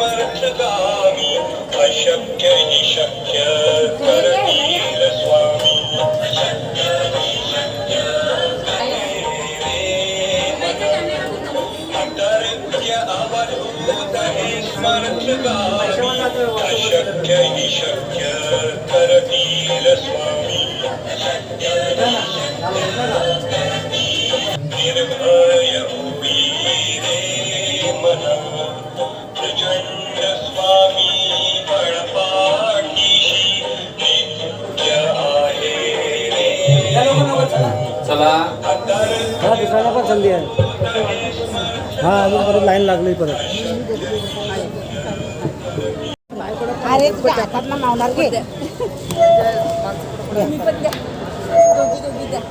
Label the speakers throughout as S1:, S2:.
S1: स्मर्थगामी अशक्य हि शक्य करतील स्वामी अतर्क्य अवधूत हे स्मर्थगामी अशक्य हि शक्य करतील स्वामी निर्भय उभी रे मना प्रचंड स्वामी बळपाठीशी नित्य आहे रे
S2: चला
S3: हा दिसायला पण संधी आहे. हा अजून परत लाईन लागली परत.
S4: अरे तुझ्या हातात ना मावणार घे.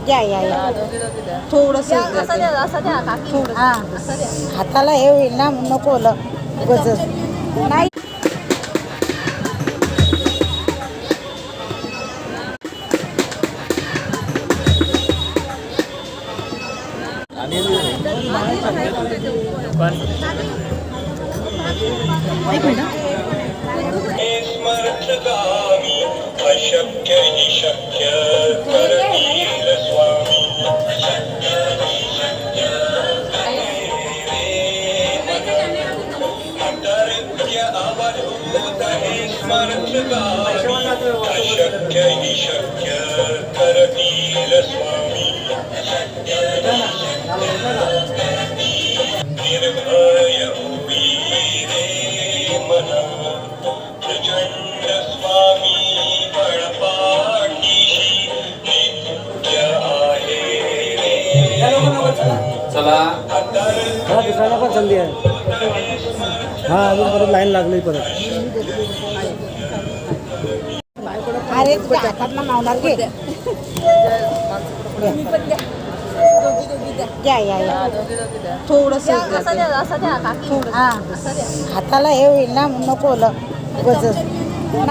S4: या या या थोडस हाताला हे होईल ना नको उगाच नाही.
S1: स्मर्थगामी अशक्य हि शक्य करतील स्वामी अतर्क्य अवधूत हे स्मर्थगामी अशक्य हि शक्य करतील स्वामी निर्भय उभी रे मना प्रचंड स्वामी बळपाठीशी नित्य आहे रे
S2: चला
S3: हा दिसायला पण संधी आहे. हा अजून परत लाईन लागली परत.
S4: अरे तुझ्या हातात ना मावणार घे. या या या थोडस हाताला हे होईल ना नको उगाच नाही.